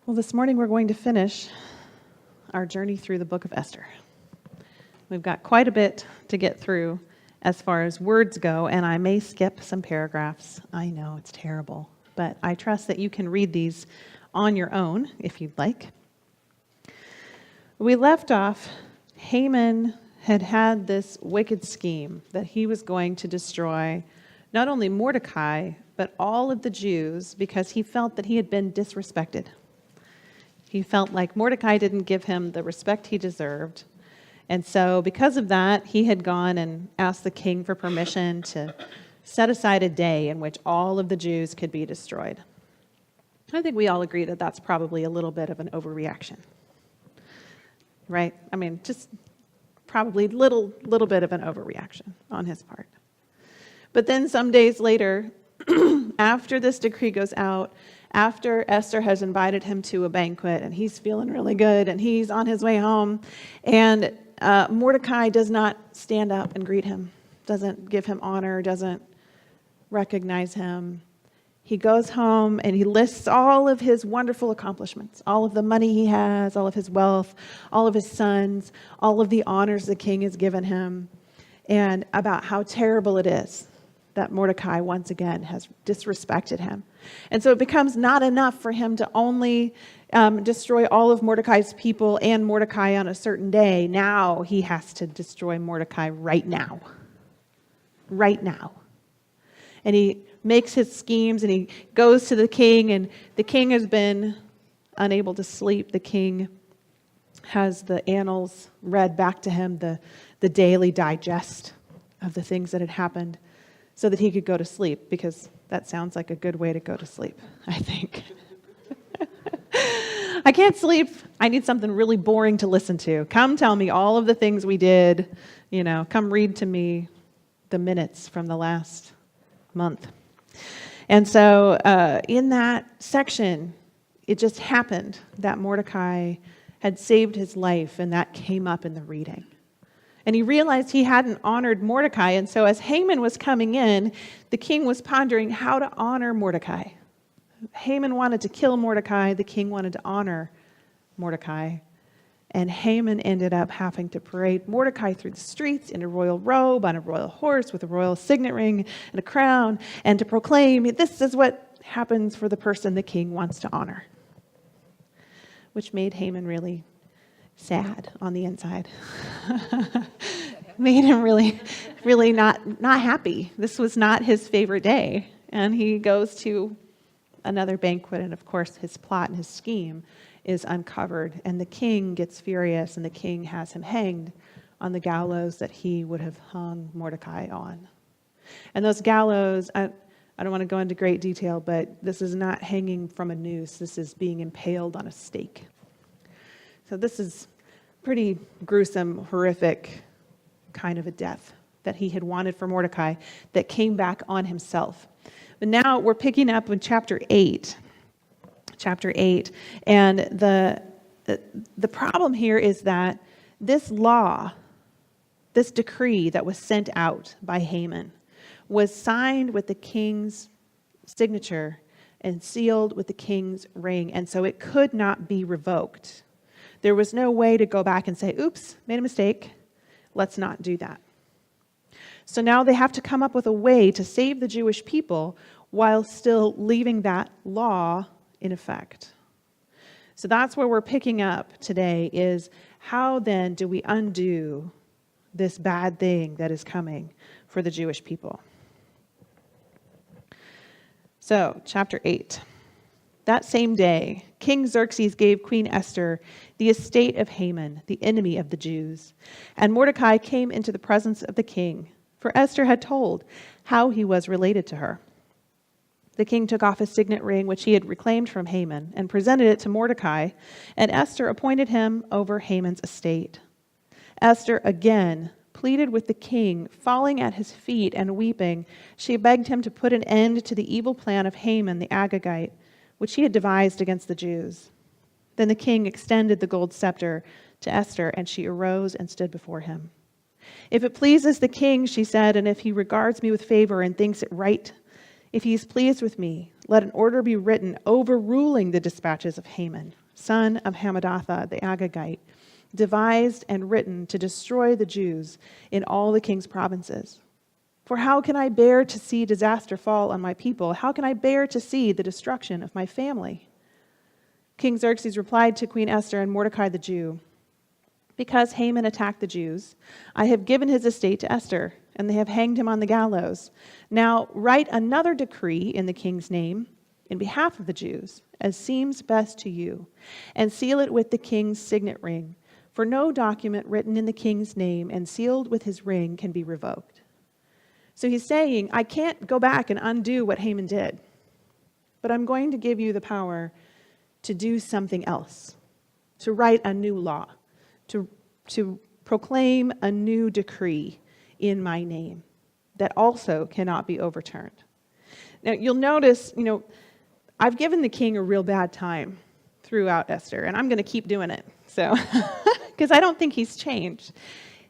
Well, this morning we're going to finish our journey through the book of Esther. We've got quite a bit to get through as far as words go, and I may skip some paragraphs. I know, it's terrible, but I trust that you can read these on your own if you'd like. We left off, Haman had this wicked scheme that he was going to destroy not only Mordecai, but all of the Jews because he felt that he had been disrespected. He felt like Mordecai didn't give him the respect he deserved. And so because of that, he had gone and asked the king for permission to set aside a day in which all of the Jews could be destroyed. I think we all agree that that's probably a little bit of an overreaction. Right? I mean, just probably little bit of an overreaction on his part. But then some days later, after this decree goes out, after Esther has invited him to a banquet and he's feeling really good and he's on his way home, and Mordecai does not stand up and greet him, doesn't give him honor, doesn't recognize him. He goes home and he lists all of his wonderful accomplishments, all of the money he has, all of his wealth, all of his sons, all of the honors the king has given him, and about how terrible it is that Mordecai once again has disrespected him. And so it becomes not enough for him to only destroy all of Mordecai's people and Mordecai on a certain day. Now he has to destroy Mordecai right now. Right now. And he makes his schemes and he goes to the king, and the king has been unable to sleep. The king has the annals read back to him, the daily digest of the things that had happened, so that he could go to sleep, because that sounds like a good way to go to sleep, I think. I can't sleep. I need something really boring to listen to. Come tell me all of the things we did. Come read to me the minutes from the last month. And so in that section, it just happened that Mordecai had saved his life, and that came up in the reading. And he realized he hadn't honored Mordecai. And so as Haman was coming in, the king was pondering how to honor Mordecai. Haman wanted to kill Mordecai. The king wanted to honor Mordecai. And Haman ended up having to parade Mordecai through the streets in a royal robe, on a royal horse, with a royal signet ring and a crown, and to proclaim, this is what happens for the person the king wants to honor. Which made Haman really sad on the inside. Made him really not happy. This was not his favorite day. And he goes to another banquet, and of course his plot and his scheme is uncovered, and the king gets furious, and the king has him hanged on the gallows that he would have hung Mordecai on. And those gallows, I don't want to go into great detail, but this is not hanging from a noose. This is being impaled on a stake. So this is pretty gruesome, horrific kind of a death that he had wanted for Mordecai that came back on himself. But now we're picking up in chapter 8. Chapter 8. And the problem here is that this law, this decree that was sent out by Haman, was signed with the king's signature and sealed with the king's ring. And so it could not be revoked. There was no way to go back and say, oops, made a mistake. Let's not do that. So now they have to come up with a way to save the Jewish people while still leaving that law in effect. So that's where we're picking up today, is how then do we undo this bad thing that is coming for the Jewish people? So, chapter 8. That same day, King Xerxes gave Queen Esther the estate of Haman, the enemy of the Jews. And Mordecai came into the presence of the king, for Esther had told how he was related to her. The king took off his signet ring, which he had reclaimed from Haman, and presented it to Mordecai, and Esther appointed him over Haman's estate. Esther again pleaded with the king, falling at his feet and weeping. She begged him to put an end to the evil plan of Haman the Agagite, which he had devised against the Jews. Then the king extended the gold scepter to Esther, and she arose and stood before him. If it pleases the king, she said, and if he regards me with favor and thinks it right If he is pleased with me, let an order be written overruling the dispatches of Haman, son of Hammedatha the Agagite, devised and written to destroy the Jews in all the king's provinces. For how can I bear to see disaster fall on my people? How can I bear to see the destruction of my family? King Xerxes replied to Queen Esther and Mordecai the Jew, because Haman attacked the Jews, I have given his estate to Esther, and they have hanged him on the gallows. Now write another decree in the king's name in behalf of the Jews, as seems best to you, and seal it with the king's signet ring. For no document written in the king's name and sealed with his ring can be revoked. So he's saying, I can't go back and undo what Haman did, but I'm going to give you the power to do something else, to write a new law, to proclaim a new decree in my name that also cannot be overturned. Now, you'll notice, I've given the king a real bad time throughout Esther, and I'm going to keep doing it. So, because I don't think he's changed.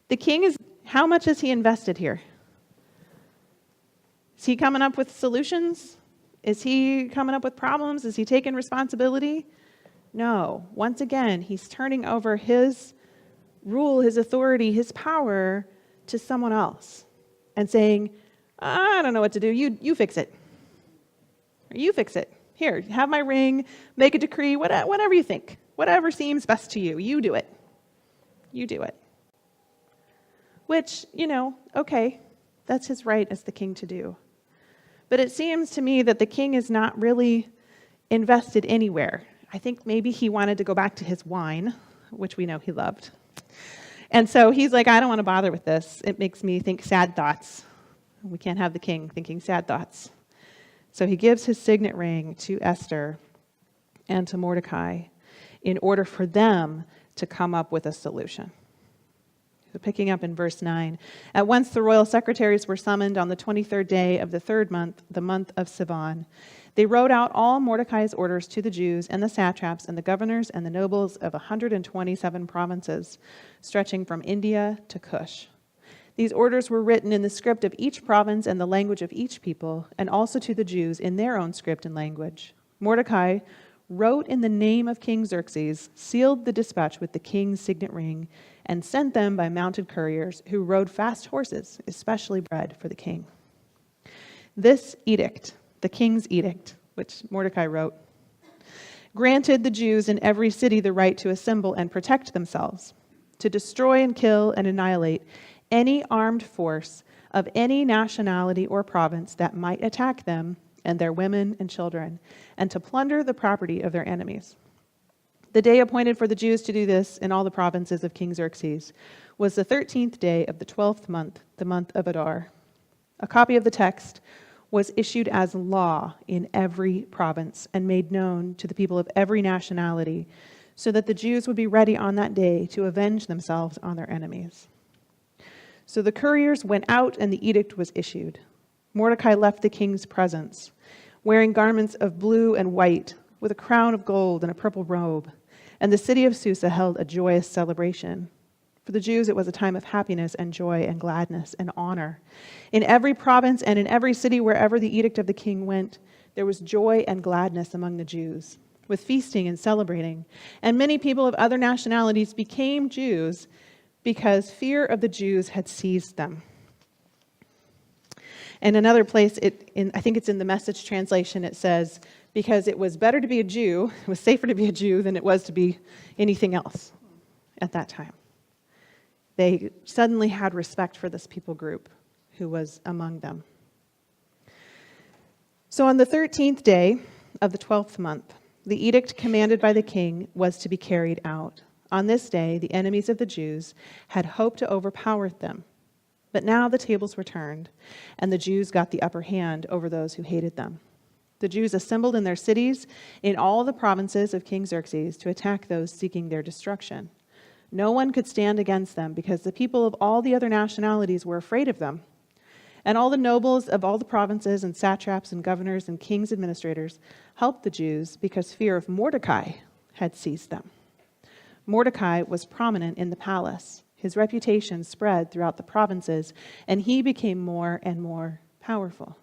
The king how much has he invested here? Is he coming up with solutions? Is he coming up with problems? Is he taking responsibility? No. Once again, he's turning over his rule, his authority, his power to someone else and saying, I don't know what to do. You fix it. Or you fix it. Here, have my ring, make a decree, whatever you think. Whatever seems best to you. You do it. You do it. Which, okay, that's his right as the king to do. But it seems to me that the king is not really invested anywhere. I think maybe he wanted to go back to his wine, which we know he loved. And so he's like, I don't want to bother with this. It makes me think sad thoughts. We can't have the king thinking sad thoughts. So he gives his signet ring to Esther and to Mordecai in order for them to come up with a solution. So picking up in verse 9, at once the royal secretaries were summoned on the 23rd day of the third month, the month of Sivan. They wrote out all Mordecai's orders to the Jews and the satraps and the governors and the nobles of 127 provinces, stretching from India to Cush. These orders were written in the script of each province and the language of each people, and also to the Jews in their own script and language. Mordecai wrote in the name of King Xerxes, sealed the dispatch with the king's signet ring, and sent them by mounted couriers who rode fast horses, especially bred for the king. This edict, the king's edict, which Mordecai wrote, granted the Jews in every city the right to assemble and protect themselves, to destroy and kill and annihilate any armed force of any nationality or province that might attack them and their women and children, and to plunder the property of their enemies. The day appointed for the Jews to do this in all the provinces of King Xerxes was the 13th day of the 12th month, the month of Adar. A copy of the text was issued as law in every province and made known to the people of every nationality, so that the Jews would be ready on that day to avenge themselves on their enemies. So the couriers went out and the edict was issued. Mordecai left the king's presence, wearing garments of blue and white, with a crown of gold and a purple robe. And the city of Susa held a joyous celebration. For the Jews, it was a time of happiness and joy and gladness and honor. In every province and in every city wherever the edict of the king went, there was joy and gladness among the Jews, with feasting and celebrating. And many people of other nationalities became Jews because fear of the Jews had seized them. In another place, I think it's in the Message translation, it says, because it was better to be a Jew, it was safer to be a Jew than it was to be anything else at that time. They suddenly had respect for this people group who was among them. So on the 13th day of the 12th month, the edict commanded by the king was to be carried out. On this day, the enemies of the Jews had hoped to overpower them. But now the tables were turned, and the Jews got the upper hand over those who hated them. The Jews assembled in their cities in all the provinces of King Xerxes to attack those seeking their destruction. No one could stand against them because the people of all the other nationalities were afraid of them. And all the nobles of all the provinces and satraps and governors and king's administrators helped the Jews because fear of Mordecai had seized them. Mordecai was prominent in the palace. His reputation spread throughout the provinces, and he became more and more powerful.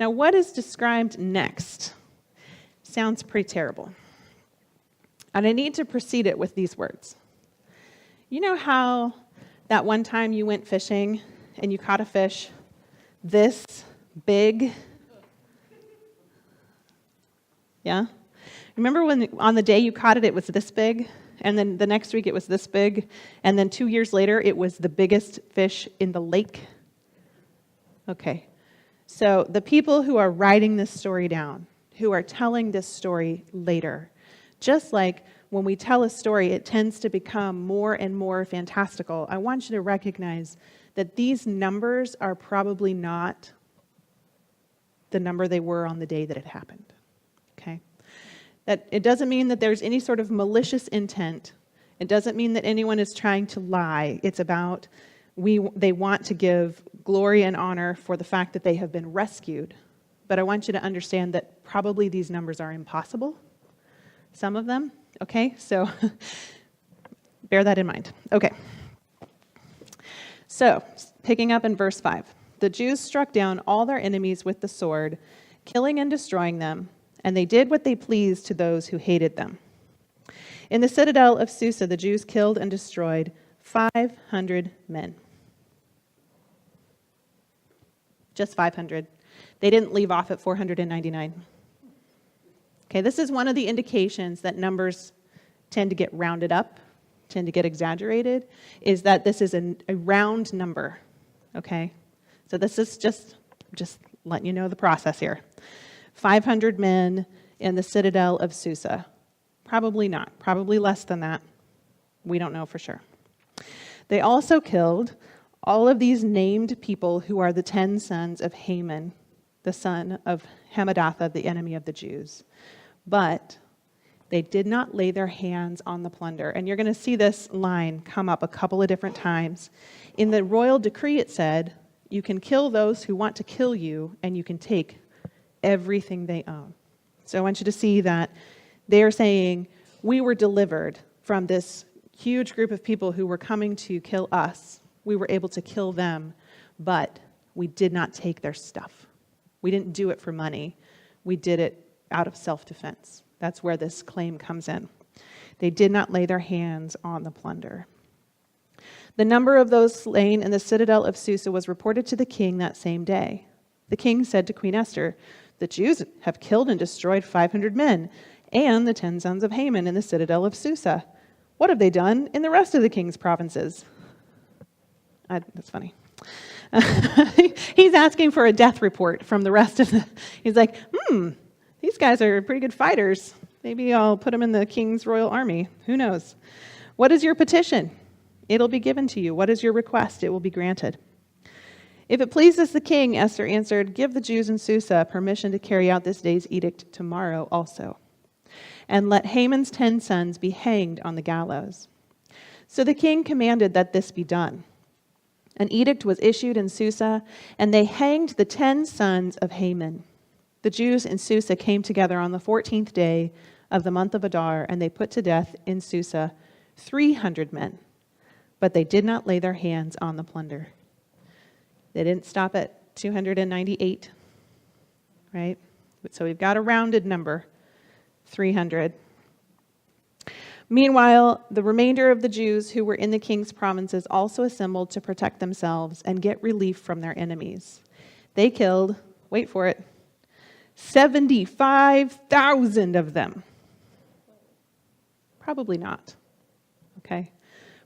Now, what is described next sounds pretty terrible. And I need to precede it with these words. You know how that one time you went fishing and you caught a fish this big? Yeah? Remember when on the day you caught it, it was this big? And then the next week it was this big? And then 2 years later, it was the biggest fish in the lake? Okay. So the people who are writing this story down, who are telling this story later, just like when we tell a story, it tends to become more and more fantastical. I want you to recognize that these numbers are probably not the number they were on the day that it happened. Okay? That it doesn't mean that there's any sort of malicious intent. It doesn't mean that anyone is trying to lie. It's about they want to give glory and honor for the fact that they have been rescued. But I want you to understand that probably these numbers are impossible. Some of them, okay? So bear that in mind. Okay. So, picking up in verse 5. The Jews struck down all their enemies with the sword, killing and destroying them, and they did what they pleased to those who hated them. In the citadel of Susa, the Jews killed and destroyed 500 men. Just 500. They didn't leave off at 499. Okay, this is one of the indications that numbers tend to get rounded up, tend to get exaggerated, is that this is a round number, okay? So this is just letting you know the process here. 500 men in the citadel of Susa. Probably not. Probably less than that. We don't know for sure. They also killed all of these named people who are the 10 sons of Haman, the son of Hammedatha, the enemy of the Jews. But they did not lay their hands on the plunder. And you're going to see this line come up a couple of different times. In the royal decree, it said, you can kill those who want to kill you, and you can take everything they own. So I want you to see that they're saying, we were delivered from this huge group of people who were coming to kill us. We were able to kill them, but we did not take their stuff. We didn't do it for money. We did it out of self-defense. That's where this claim comes in. They did not lay their hands on the plunder. The number of those slain in the citadel of Susa was reported to the king that same day. The king said to Queen Esther, the Jews have killed and destroyed 500 men and the 10 sons of Haman in the citadel of Susa. What have they done in the rest of the king's provinces? That's funny. He's asking for a death report from the rest of the... He's like, these guys are pretty good fighters. Maybe I'll put them in the king's royal army. Who knows? What is your petition? It'll be given to you. What is your request? It will be granted. If it pleases the king, Esther answered, give the Jews in Susa permission to carry out this day's edict tomorrow also. And let Haman's 10 sons be hanged on the gallows. So the king commanded that this be done. An edict was issued in Susa, and they hanged the 10 sons of Haman. The Jews in Susa came together on the 14th day of the month of Adar, and they put to death in Susa 300 men. But they did not lay their hands on the plunder. They didn't stop at 298, right? So we've got a rounded number, 300. Meanwhile, the remainder of the Jews who were in the king's provinces also assembled to protect themselves and get relief from their enemies. They killed, wait for it, 75,000 of them. Probably not, okay?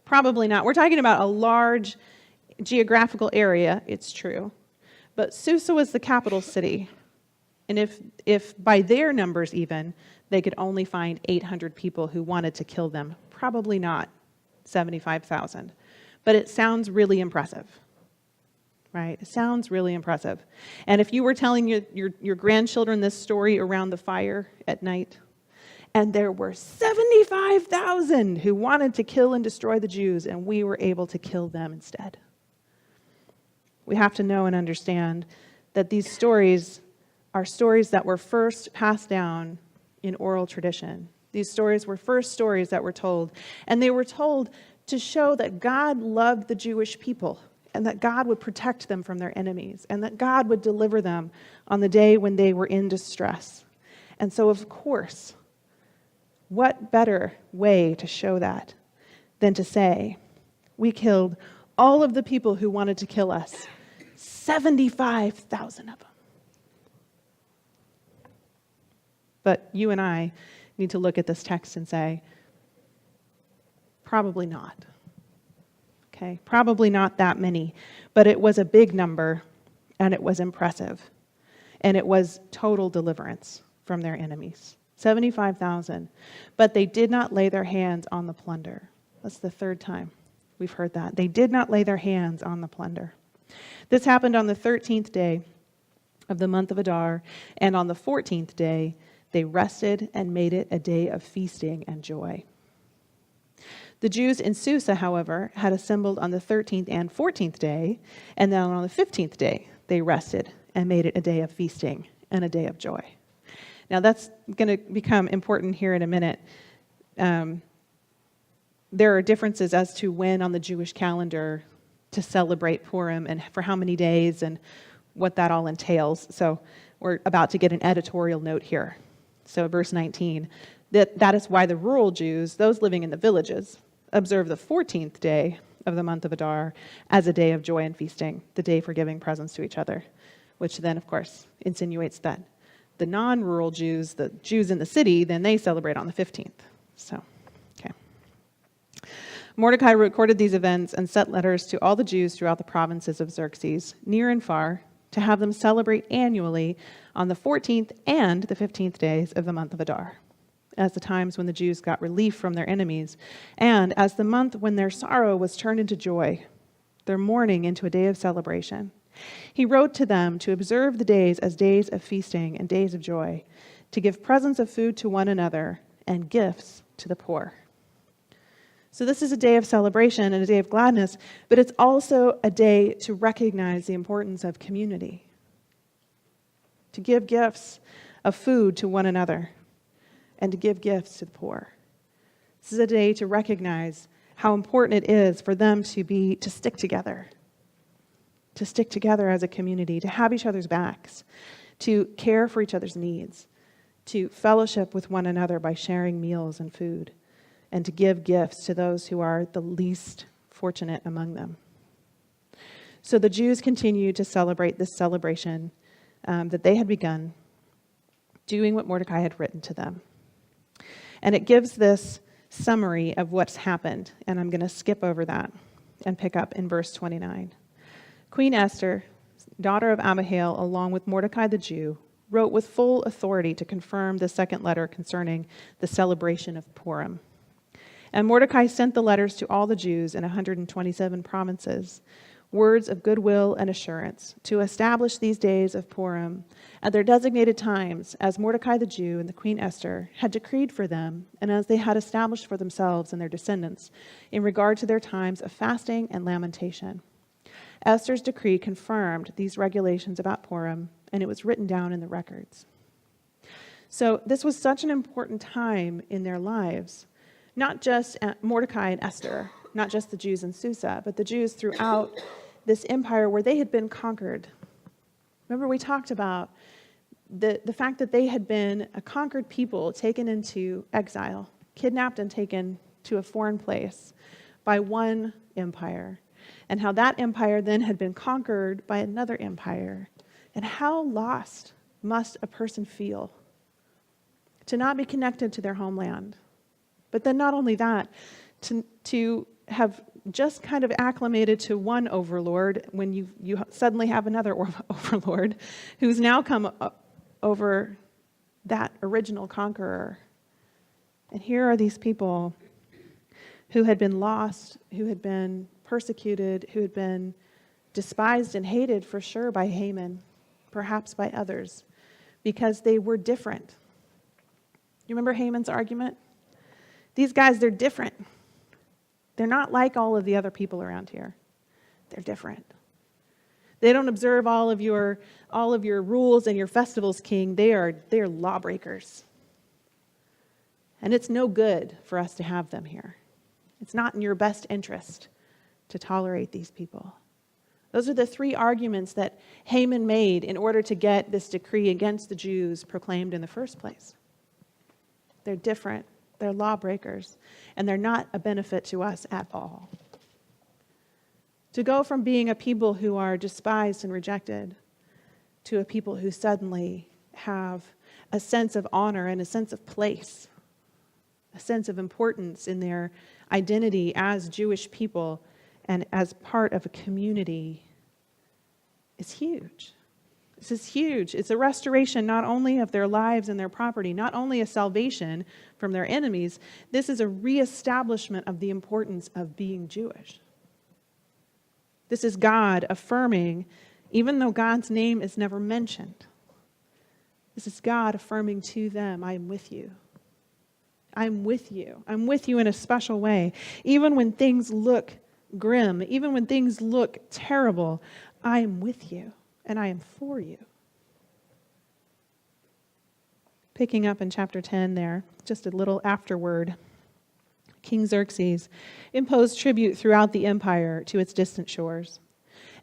Probably not. We're talking about a large geographical area, it's true. But Susa was the capital city. And if by their numbers even, they could only find 800 people who wanted to kill them, probably not 75,000. But it sounds really impressive, right? It sounds really impressive. And if you were telling your grandchildren this story around the fire at night, and there were 75,000 who wanted to kill and destroy the Jews, and we were able to kill them instead. We have to know and understand that these stories are stories that were first passed down in oral tradition. These stories were first stories that were told, and they were told to show that God loved the Jewish people and that God would protect them from their enemies, and that God would deliver them on the day when they were in distress. And so, of course, what better way to show that than to say, we killed all of the people who wanted to kill us, 75,000 of them. But you and I need to look at this text and say, probably not. Okay, probably not that many, but it was a big number, and it was impressive, and it was total deliverance from their enemies. 75,000. But they did not lay their hands on the plunder. That's the third time we've heard that. They did not lay their hands on the plunder. This happened on the 13th day of the month of Adar, and on the 14th day they rested and made it a day of feasting and joy. The Jews in Susa, however, had assembled on the 13th and 14th day, and then on the 15th day they rested and made it a day of feasting and a day of joy. Now that's going to become important here in a minute. There are differences as to when on the Jewish calendar to celebrate Purim and for how many days and what that all entails. So we're about to get an editorial note here. So verse 19, that is why the rural Jews, those living in the villages, observe the 14th day of the month of Adar as a day of joy and feasting, the day for giving presents to each other, which then, of course, insinuates that the non-rural Jews, the Jews in the city, then they celebrate on the 15th. So, okay. Mordecai recorded these events and sent letters to all the Jews throughout the provinces of Xerxes, near and far, to have them celebrate annually on the 14th and the 15th days of the month of Adar, as the times when the Jews got relief from their enemies, and as the month when their sorrow was turned into joy, their mourning into a day of celebration. He wrote to them to observe the days as days of feasting and days of joy, to give presents of food to one another and gifts to the poor. So this is a day of celebration and a day of gladness, but it's also a day to recognize the importance of community, to give gifts of food to one another, and to give gifts to the poor. This is a day to recognize how important it is for them to stick together as a community, to have each other's backs, to care for each other's needs, to fellowship with one another by sharing meals and food, and to give gifts to those who are the least fortunate among them. So the Jews continued to celebrate this celebration that they had begun, doing what Mordecai had written to them. And it gives this summary of what's happened, and I'm going to skip over that and pick up in verse 29. Queen Esther, daughter of Abihail, along with Mordecai the Jew, wrote with full authority to confirm the second letter concerning the celebration of Purim. And Mordecai sent the letters to all the Jews in 127 provinces, words of goodwill and assurance, to establish these days of Purim at their designated times, as Mordecai the Jew and the Queen Esther had decreed for them, and as they had established for themselves and their descendants, in regard to their times of fasting and lamentation. Esther's decree confirmed these regulations about Purim, and it was written down in the records. So this was such an important time in their lives, not just Mordecai and Esther, not just the Jews in Susa, but the Jews throughout this empire where they had been conquered. Remember, we talked about the fact that they had been a conquered people taken into exile, kidnapped and taken to a foreign place by one empire, and how that empire then had been conquered by another empire. And how lost must a person feel to not be connected to their homeland? But then not only that, to have just kind of acclimated to one overlord when you suddenly have another overlord who's now come over that original conqueror. And here are these people who had been lost, who had been persecuted, who had been despised and hated for sure by Haman, perhaps by others, because they were different. You remember Haman's argument? These guys, they're different. They're not like all of the other people around here. They're different. They don't observe all of your rules and your festivals, king. They're lawbreakers. And it's no good for us to have them here. It's not in your best interest to tolerate these people. Those are the three arguments that Haman made in order to get this decree against the Jews proclaimed in the first place. They're different, they're lawbreakers, and they're not a benefit to us at all. To go from being a people who are despised and rejected to a people who suddenly have a sense of honor and a sense of place, a sense of importance in their identity as Jewish people and as part of a community is huge. This is huge. It's a restoration not only of their lives and their property, not only a salvation from their enemies, this is a reestablishment of the importance of being Jewish. This is God affirming, even though God's name is never mentioned, this is God affirming to them, I am with you. I'm with you. I'm with you in a special way. Even when things look grim, even when things look terrible, I am with you and I am for you. Picking up in chapter 10 there, just a little afterword. King Xerxes imposed tribute throughout the empire to its distant shores,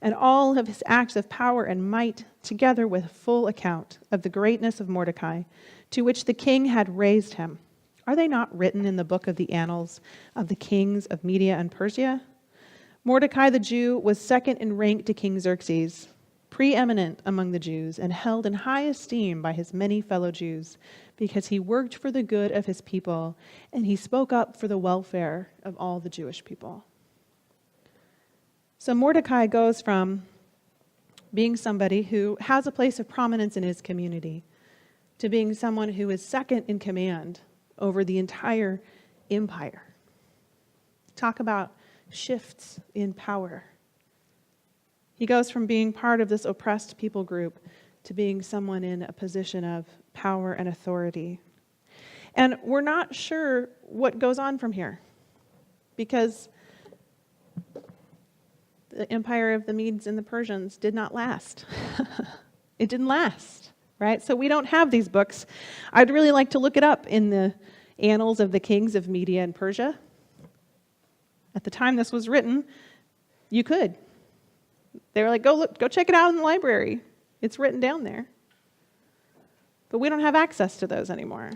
and all of his acts of power and might, together with full account of the greatness of Mordecai, to which the king had raised him. Are they not written in the book of the annals of the kings of Media and Persia? Mordecai the Jew was second in rank to King Xerxes, preeminent among the Jews, and held in high esteem by his many fellow Jews, because he worked for the good of his people, and he spoke up for the welfare of all the Jewish people. So Mordecai goes from being somebody who has a place of prominence in his community to being someone who is second in command over the entire empire. Talk about shifts in power. He goes from being part of this oppressed people group to being someone in a position of power and authority. And we're not sure what goes on from here, because the empire of the Medes and the Persians did not last. It didn't last, right? So we don't have these books. I'd really like to look it up in the annals of the kings of Media and Persia. At the time this was written, you could. They were like, go check it out in the library. It's written down there. But we don't have access to those anymore.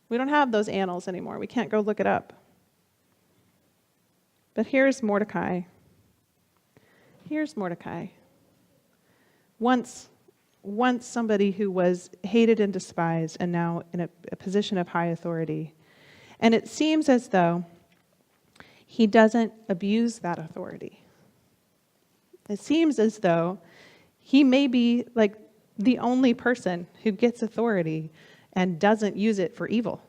We don't have those annals anymore. We can't go look it up. But here's Mordecai. Here's Mordecai. Once somebody who was hated and despised, and now in a position of high authority. And it seems as though he doesn't abuse that authority. It seems as though he may be like the only person who gets authority and doesn't use it for evil.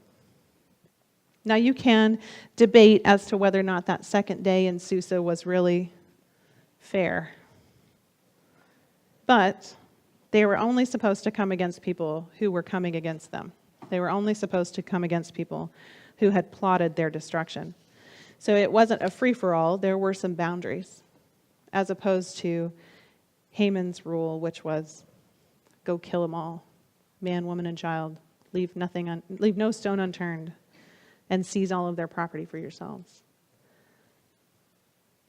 Now you can debate as to whether or not that second day in Susa was really fair. But they were only supposed to come against people who were coming against them. They were only supposed to come against people who had plotted their destruction. So it wasn't a free-for-all. There were some boundaries, as opposed to Haman's rule, which was go kill them all, man, woman, and child. Leave no stone unturned, and seize all of their property for yourselves.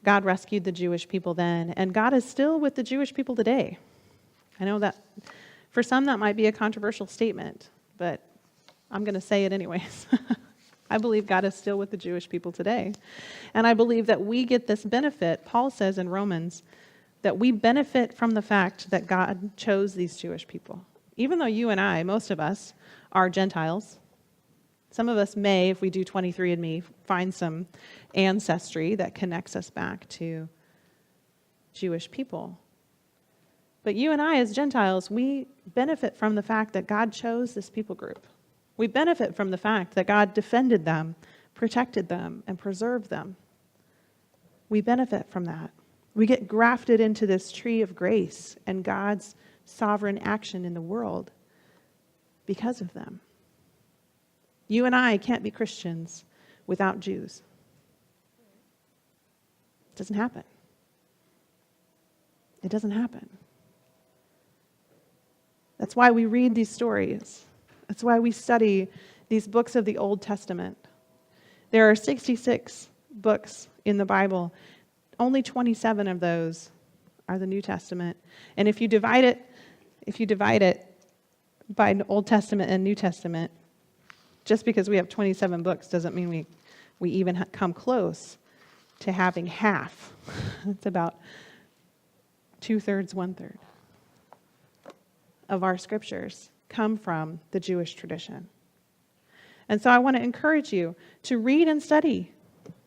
God rescued the Jewish people then, and God is still with the Jewish people today. I know that for some that might be a controversial statement, but I'm going to say it anyways. I believe God is still with the Jewish people today. And I believe that we get this benefit. Paul says in Romans that we benefit from the fact that God chose these Jewish people. Even though you and I, most of us, are Gentiles. Some of us may, if we do 23andMe, find some ancestry that connects us back to Jewish people. But you and I, as Gentiles, we benefit from the fact that God chose this people group. We benefit from the fact that God defended them, protected them, and preserved them. We benefit from that. We get grafted into this tree of grace and God's sovereign action in the world because of them. You and I can't be Christians without Jews. It doesn't happen. It doesn't happen. That's why we read these stories. That's why we study these books of the Old Testament. There are 66 books in the Bible. Only 27 of those are the New Testament. And if you divide it by Old Testament and New Testament, just because we have 27 books doesn't mean we even come close to having half. It's about 2/3, 1/3 of our scriptures come from the Jewish tradition. And so I want to encourage you to read and study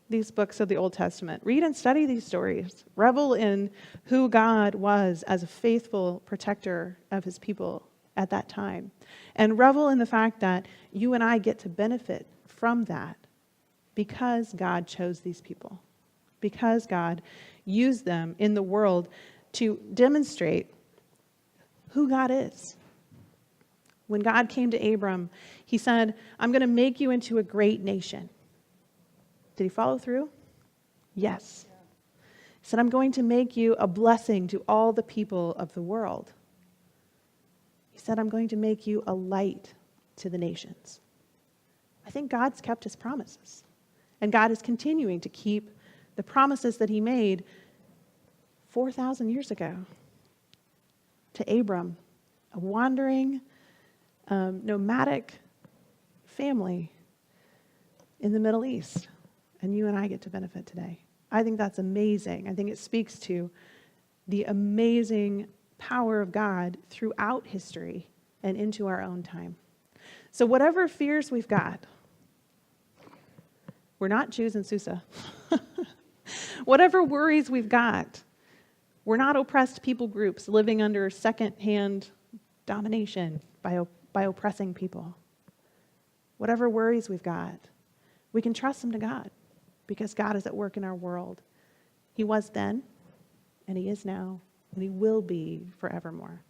these books of the Old Testament. Read and study these stories. Revel in who God was as a faithful protector of his people at that time. And revel in the fact that you and I get to benefit from that because God chose these people, because God used them in the world to demonstrate who God is. When God came to Abram, he said, I'm going to make you into a great nation. Did he follow through? Yes. He said, I'm going to make you a blessing to all the people of the world. He said, I'm going to make you a light to the nations. I think God's kept his promises. And God is continuing to keep the promises that he made 4,000 years ago to Abram, a wandering, nomadic family in the Middle East. And you and I get to benefit today. I think that's amazing. I think it speaks to the amazing power of God throughout history and into our own time. So whatever fears we've got, we're not Jews in Susa. Whatever worries we've got, we're not oppressed people groups living under second-hand domination by oppressing people. Whatever worries we've got, we can trust them to God because God is at work in our world. He was then, and he is now, and he will be forevermore.